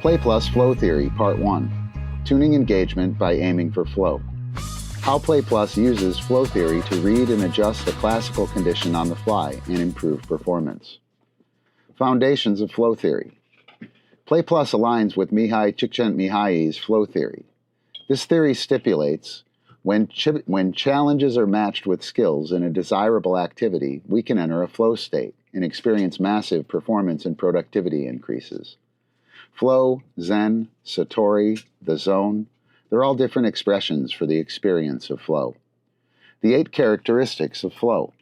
Play Plus Flow Theory, Part 1. Tuning engagement by aiming for flow. How Play Plus uses flow theory to read and adjust a classical condition on the fly and improve performance. Foundations of flow theory. Play Plus aligns with Mihai Csikszentmihalyi's flow theory. This theory stipulates when challenges are matched with skills in a desirable activity, we can enter a flow state and experience massive performance and productivity increases. Flow, Zen, Satori, the zone, they're all different expressions for the experience of flow. The 8 characteristics of flow.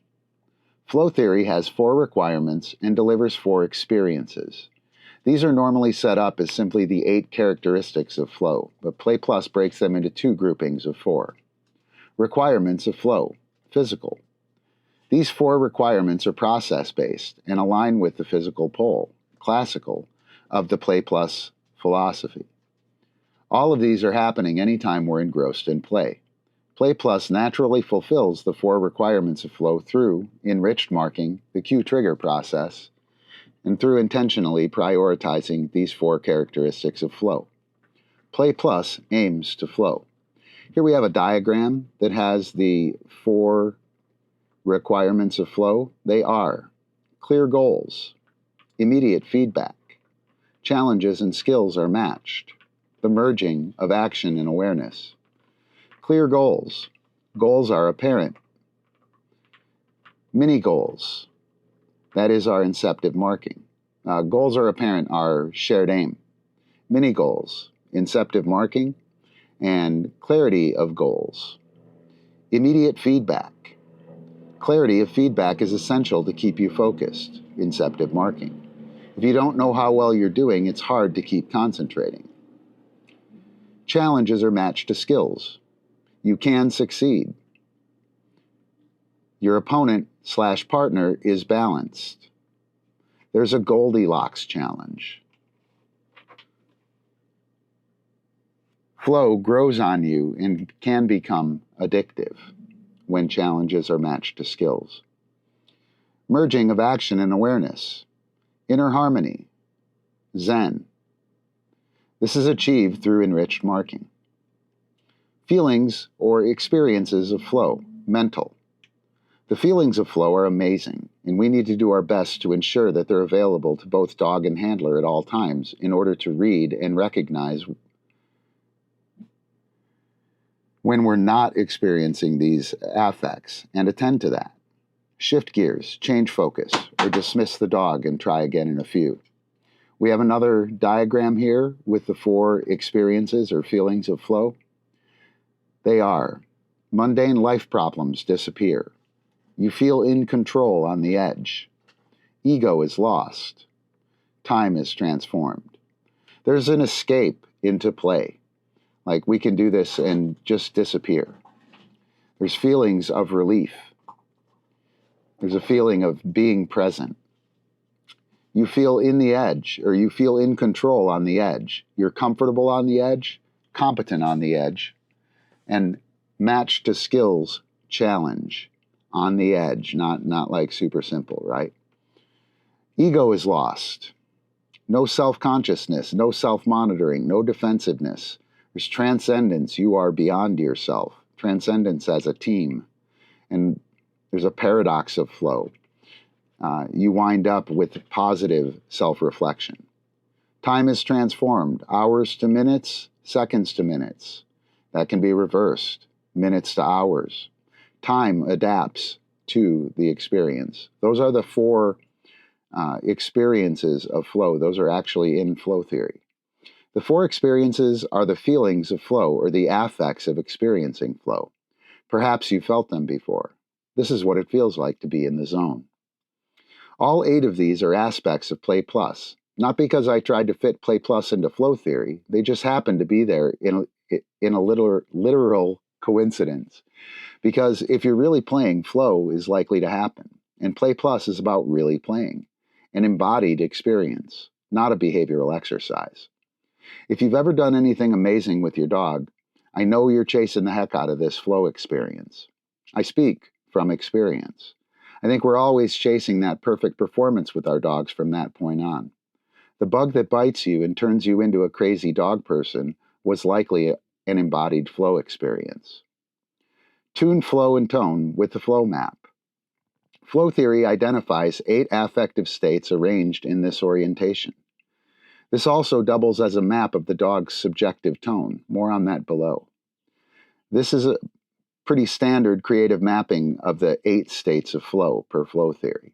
Flow theory has 4 requirements and delivers 4 experiences. These are normally set up as simply the 8 characteristics of flow, but Play Plus breaks them into 2 groupings of 4. Requirements of flow, physical. These 4 requirements are process-based and align with the physical pole, classical, of the Play Plus philosophy. All of these are happening anytime we're engrossed in play. Play Plus naturally fulfills the 4 requirements of flow through enriched marking, the cue trigger process, and through intentionally prioritizing these 4 characteristics of flow. Play Plus aims to flow. Here we have a diagram that has the 4 requirements of flow. They are clear goals, immediate feedback, challenges and skills are matched, the merging of action and awareness. Clear goals. Goals are apparent. Mini goals. That is our inceptive marking. Goals are apparent, our shared aim. Mini goals, inceptive marking, and clarity of goals. Immediate feedback. Clarity of feedback is essential to keep you focused, inceptive marking. If you don't know how well you're doing, it's hard to keep concentrating. Challenges are matched to skills. You can succeed. Your opponent/partner is balanced. There's a Goldilocks challenge. Flow grows on you and can become addictive when challenges are matched to skills. Merging of action and awareness. Inner harmony. Zen. This is achieved through enriched marking. Feelings or experiences of flow. Mental. The feelings of flow are amazing, and we need to do our best to ensure that they're available to both dog and handler at all times in order to read and recognize when we're not experiencing these affects and attend to that. Shift gears, change focus, or dismiss the dog and try again in a few. We have another diagram here with the 4 experiences or feelings of flow. They are: mundane life problems disappear. You feel in control on the edge. Ego is lost. Time is transformed. There's an escape into play. Like we can do this and just disappear. There's feelings of relief. There's a feeling of being present. You feel in the edge, or you feel in control on the edge. You're comfortable on the edge, competent on the edge, and matched to skills, challenge, on the edge, not like super simple, right? Ego is lost. No self-consciousness, no self-monitoring, no defensiveness. There's transcendence. You are beyond yourself. Transcendence as a team. And there's a paradox of flow. You wind up with positive self-reflection. Time is transformed. Hours to minutes, seconds to minutes. That can be reversed. Minutes to hours. Time adapts to the experience. Those are the 4 experiences of flow. Those are actually in flow theory. The 4 experiences are the feelings of flow, or the affects of experiencing flow. Perhaps you felt them before. This is what it feels like to be in the zone. All 8 of these are aspects of Play Plus, not because I tried to fit Play Plus into flow theory. They just happen to be there in a literal coincidence. Because if you're really playing, flow is likely to happen. And Play Plus is about really playing, an embodied experience, not a behavioral exercise. If you've ever done anything amazing with your dog, I know you're chasing the heck out of this flow experience. I speak from experience. I think we're always chasing that perfect performance with our dogs from that point on. The bug that bites you and turns you into a crazy dog person was likely an embodied flow experience. Tune flow and tone with the flow map. Flow theory identifies 8 affective states arranged in this orientation. This also doubles as a map of the dog's subjective tone. More on that below. This is a pretty standard creative mapping of the 8 states of flow per flow theory.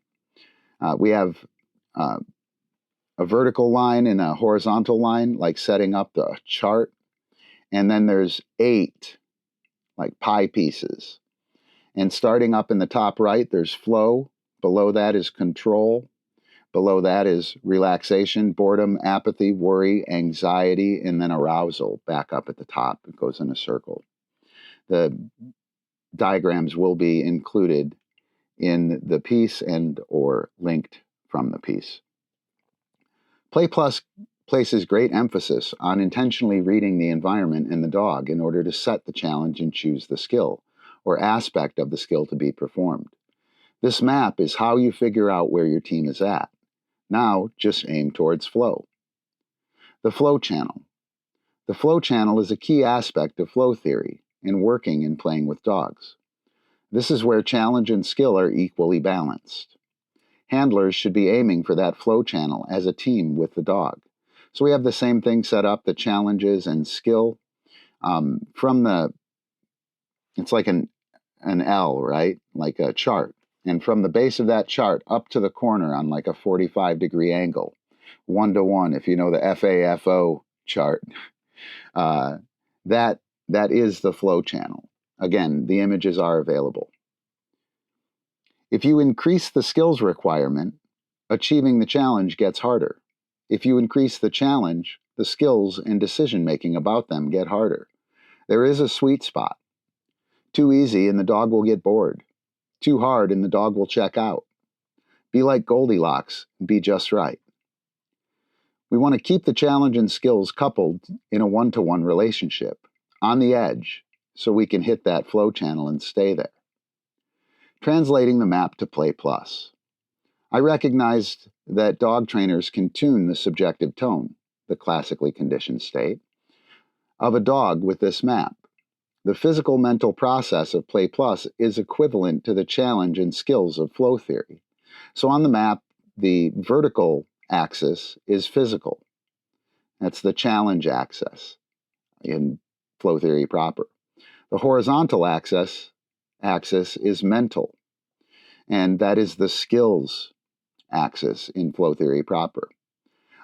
We have a vertical line and a horizontal line, like setting up the chart. And then there's 8, like pie pieces. And starting up in the top right, there's flow. Below that is control. Below that is relaxation, boredom, apathy, worry, anxiety, and then arousal back up at the top. It goes in a circle. The diagrams will be included in the piece and or linked from the piece. Play Plus places great emphasis on intentionally reading the environment and the dog in order to set the challenge and choose the skill or aspect of the skill to be performed. This map is how you figure out where your team is at. Now, just aim towards flow. The flow channel. The flow channel is a key aspect of flow theory in working and playing with dogs. This is where challenge and skill are equally balanced. Handlers should be aiming for that flow channel as a team with the dog. So we have the same thing set up, the challenges and skill. It's like an L, right? Like a chart. And from the base of that chart up to the corner on like a 45-degree angle, 1-to-1, if you know the FAFO chart, that is the flow channel. Again, the images are available. If you increase the skills requirement, achieving the challenge gets harder. If you increase the challenge, the skills and decision-making about them get harder. There is a sweet spot. Too easy and the dog will get bored. Too hard and the dog will check out. Be like Goldilocks, be just right. We want to keep the challenge and skills coupled in a 1-to-1 relationship, on the edge, so we can hit that flow channel and stay there. Translating the map to Play Plus. I recognized that dog trainers can tune the subjective tone, the classically conditioned state, of a dog with this map. The physical mental process of Play Plus is equivalent to the challenge and skills of flow theory. So on the map, the vertical axis is physical. That's the challenge axis in flow theory proper. The horizontal axis is mental, and that is the skills axis in flow theory proper.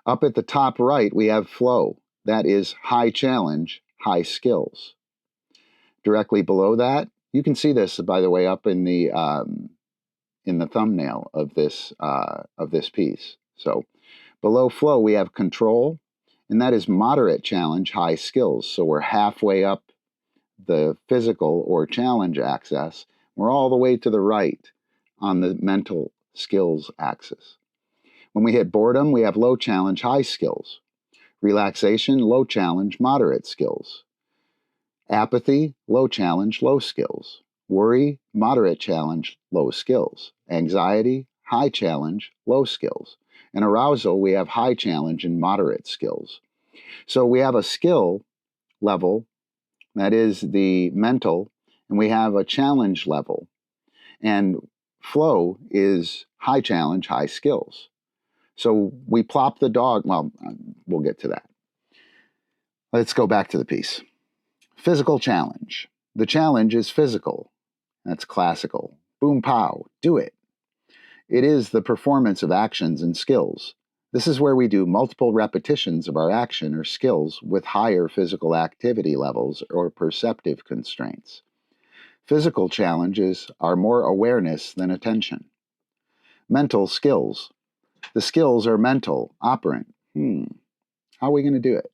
Up at the top right, we have flow. That is high challenge, high skills. Directly below that, you can see this, by the way, up in the thumbnail of this piece. So below flow, we have control, and that is moderate challenge, high skills. So we're halfway up the physical or challenge axis. We're all the way to the right on the mental skills axis. When we hit boredom, we have low challenge, high skills. Relaxation, low challenge, moderate skills. Apathy, low challenge, low skills. Worry, moderate challenge, low skills. Anxiety, high challenge, low skills. And arousal, we have high challenge and moderate skills. So we have a skill level, that is the mental, and we have a challenge level. And flow is high challenge, high skills. So we plop the dog, well, we'll get to that. Let's go back to the piece. Physical challenge. The challenge is physical. That's classical. Boom, pow, do it. It is the performance of actions and skills. This is where we do multiple repetitions of our action or skills with higher physical activity levels or perceptive constraints. Physical challenges are more awareness than attention. Mental skills. The skills are mental, operant. How are we going to do it?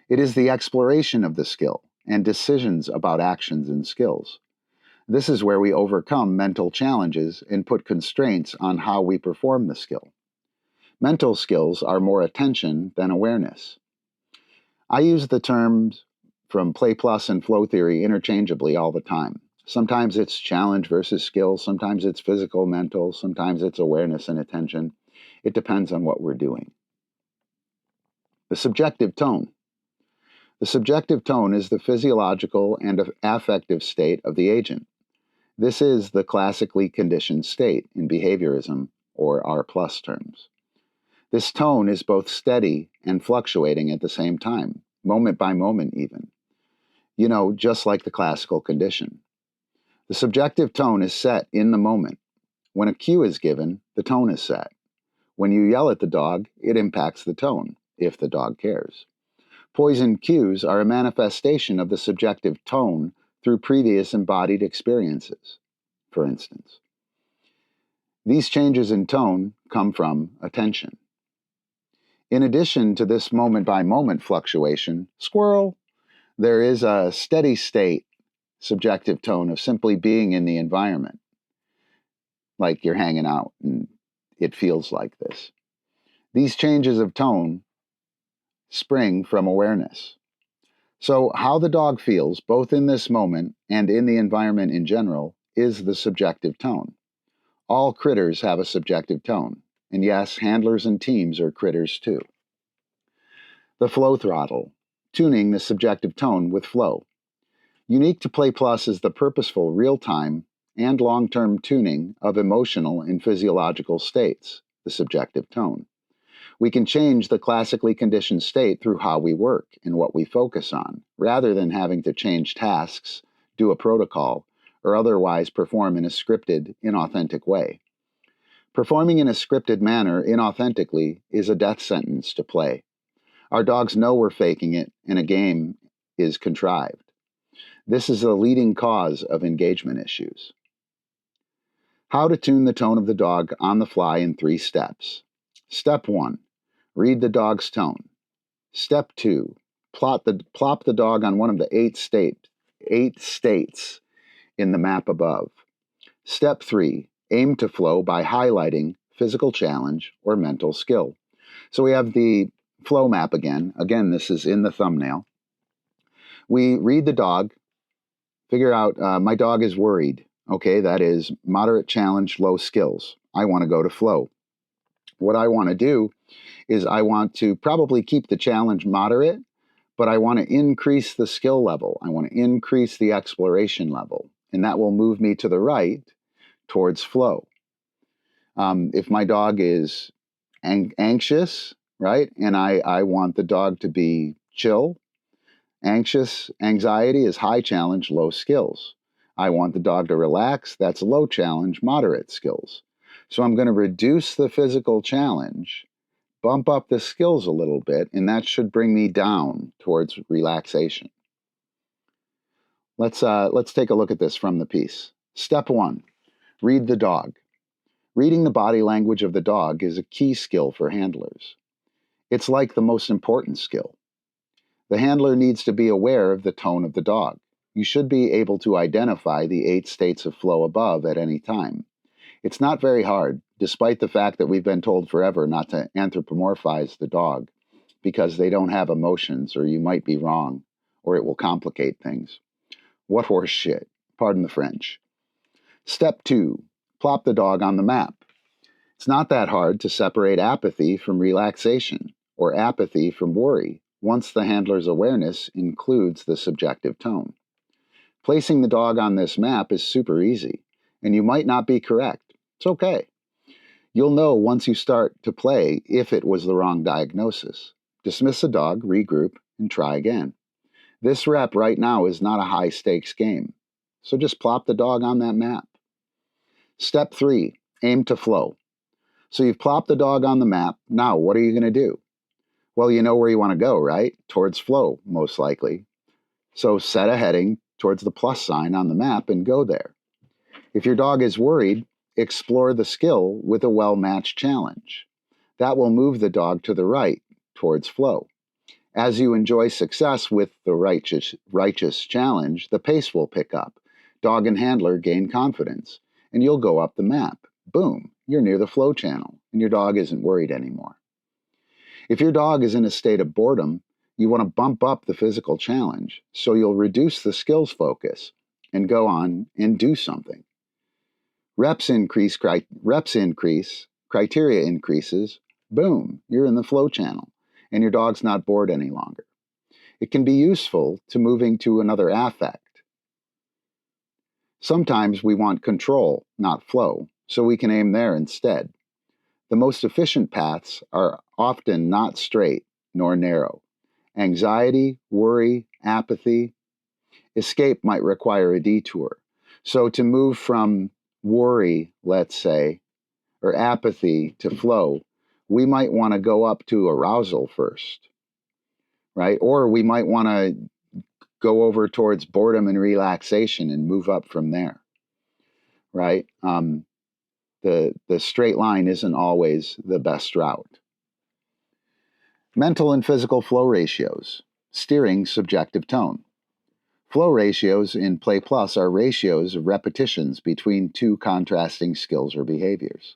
It is the exploration of the skill and decisions about actions and skills. This is where we overcome mental challenges and put constraints on how we perform the skill. Mental skills are more attention than awareness. I use the terms from Play Plus and flow theory interchangeably all the time. Sometimes it's challenge versus skill, sometimes it's physical, mental, sometimes it's awareness and attention. It depends on what we're doing. The subjective tone. The subjective tone is the physiological and affective state of the agent. This is the classically conditioned state in behaviorism, or R+ terms. This tone is both steady and fluctuating at the same time, moment by moment even. Just like the classical condition. The subjective tone is set in the moment. When a cue is given, the tone is set. When you yell at the dog, it impacts the tone, if the dog cares. Poison cues are a manifestation of the subjective tone through previous embodied experiences, for instance. These changes in tone come from attention. In addition to this moment-by-moment fluctuation, squirrel, there is a steady state subjective tone of simply being in the environment, like you're hanging out and it feels like this. These changes of tone spring from awareness. So how the dog feels, both in this moment and in the environment in general, is the subjective tone. All critters have a subjective tone, and yes, handlers and teams are critters too. The flow throttle, tuning the subjective tone with flow. Unique to Play Plus is the purposeful, real-time, and long-term tuning of emotional and physiological states, the subjective tone. We can change the classically conditioned state through how we work and what we focus on, rather than having to change tasks, do a protocol, or otherwise perform in a scripted, inauthentic way. Performing in a scripted manner inauthentically is a death sentence to Play. Our dogs know we're faking it, and a game is contrived. This is the leading cause of engagement issues. How to tune the tone of the dog on the fly in 3 steps. Step 1. Read the dog's tone. Step 2. Plop the dog on one of the 8 states in the map above. Step 3. Aim to flow by highlighting physical challenge or mental skill. So we have the flow map again. Again, this is in the thumbnail. We read the dog, figure out, my dog is worried. Okay, that is moderate challenge, low skills. I want to go to flow. What I want to do is I want to probably keep the challenge moderate, but I want to increase the skill level. I want to increase the exploration level, and that will move me to the right towards flow. If my dog is anxious, right, and I want the dog to be chill, anxiety is high challenge, low skills. I want the dog to relax, that's low challenge, moderate skills. So I'm going to reduce the physical challenge, bump up the skills a little bit, and that should bring me down towards relaxation. Let's take a look at this from the piece. Step 1, read the dog. Reading the body language of the dog is a key skill for handlers. It's like the most important skill. The handler needs to be aware of the tone of the dog. You should be able to identify the 8 states of flow above at any time. It's not very hard, despite the fact that we've been told forever not to anthropomorphize the dog because they don't have emotions, or you might be wrong, or it will complicate things. What horse shit? Pardon the French. Step 2, plop the dog on the map. It's not that hard to separate apathy from relaxation, or apathy from worry, once the handler's awareness includes the subjective tone. Placing the dog on this map is super easy, and you might not be correct. It's okay. You'll know once you start to play if it was the wrong diagnosis. Dismiss the dog, regroup, and try again. This rep right now is not a high-stakes game, so just plop the dog on that map. Step 3, aim to flow. So you've plopped the dog on the map. Now, what are you going to do? Well, you know where you want to go, right? Towards flow, most likely. So set a heading towards the plus sign on the map and go there. If your dog is worried, explore the skill with a well-matched challenge. That will move the dog to the right towards flow. As you enjoy success with the righteous challenge, the pace will pick up. Dog and handler gain confidence, and you'll go up the map. Boom, you're near the flow channel, and your dog isn't worried anymore. If your dog is in a state of boredom, you want to bump up the physical challenge, so you'll reduce the skills focus and go on and do something. Reps increase, criteria increases, boom, you're in the flow channel. and your dog's not bored any longer. It can be useful to moving to another affect. Sometimes we want control, not flow, so we can aim there instead. The most efficient paths are often not straight nor narrow. Anxiety, worry, apathy, escape might require a detour. So to move from worry, let's say, or apathy to flow, we might want to go up to arousal first, right? Or we might want to go over towards boredom and relaxation and move up from there, right? The straight line isn't always the best route. Mental and physical flow ratios, steering subjective tone. Flow ratios in Play Plus are ratios of repetitions between two contrasting skills or behaviors.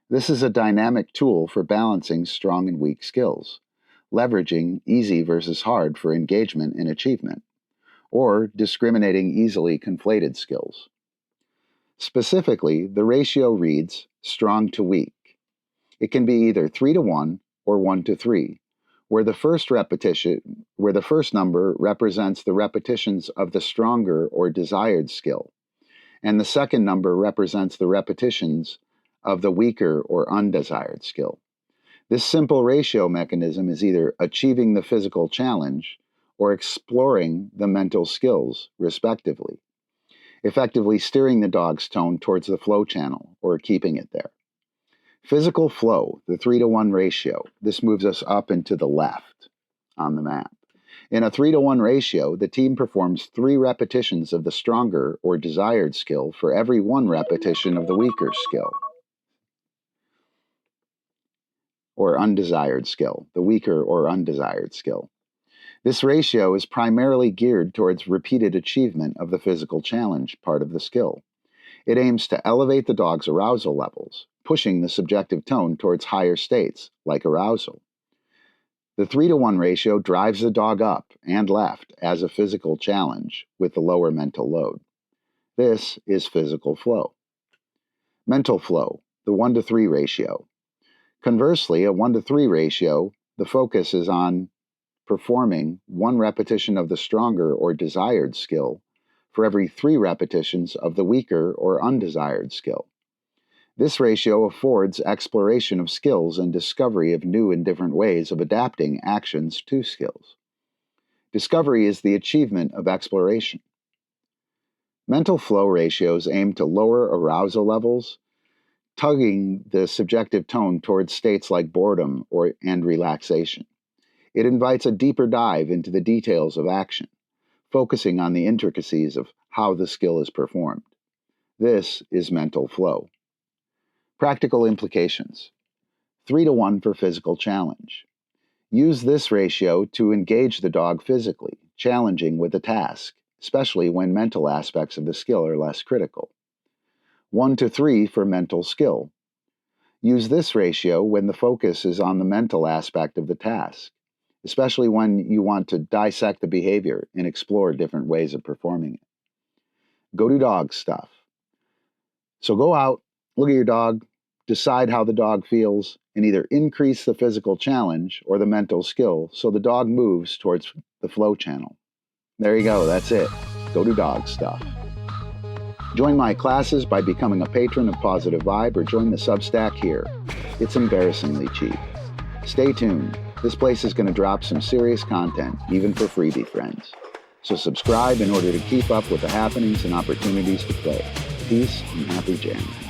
This is a dynamic tool for balancing strong and weak skills, leveraging easy versus hard for engagement and achievement, or discriminating easily conflated skills. Specifically, the ratio reads strong to weak. It can be either 3-to-1 or 1-to-3, where the first number represents the repetitions of the stronger or desired skill, and the second number represents the repetitions of the weaker or undesired skill. This simple ratio mechanism is either achieving the physical challenge or exploring the mental skills, respectively, effectively steering the dog's tone towards the flow channel or keeping it there. Physical flow, the 3-to-1 ratio, this moves us up and to the left on the map. In a 3-to-1 ratio, the team performs 3 repetitions of the stronger or desired skill for every 1 repetition of the weaker skill or undesired skill, the weaker or undesired skill. This ratio is primarily geared towards repeated achievement of the physical challenge part of the skill. It aims to elevate the dog's arousal levels, pushing the subjective tone towards higher states, like arousal. The 3-to-1 ratio drives the dog up and left as a physical challenge with the lower mental load. This is physical flow. Mental flow, the 1-to-3 ratio. Conversely, a 1-to-3 ratio, the focus is on performing 1 repetition of the stronger or desired skill for every 3 repetitions of the weaker or undesired skill. This ratio affords exploration of skills and discovery of new and different ways of adapting actions to skills. Discovery is the achievement of exploration. Mental flow ratios aim to lower arousal levels, tugging the subjective tone towards states like boredom and relaxation. It invites a deeper dive into the details of action, focusing on the intricacies of how the skill is performed. This is mental flow. Practical implications. 3-to-1 for physical challenge. Use this ratio to engage the dog physically, challenging with a task, especially when mental aspects of the skill are less critical. 1-to-3 for mental skill. Use this ratio when the focus is on the mental aspect of the task, especially when you want to dissect the behavior and explore different ways of performing it. Go to dog stuff. So go out, look at your dog, decide how the dog feels, and either increase the physical challenge or the mental skill so the dog moves towards the flow channel. There you go, that's it. Go to dog stuff. Join my classes by becoming a patron of Pawsitive Vybe or join the Substack here. It's embarrassingly cheap. Stay tuned. This place is going to drop some serious content, even for freebie friends. So subscribe in order to keep up with the happenings and opportunities to play. Peace and happy jamming.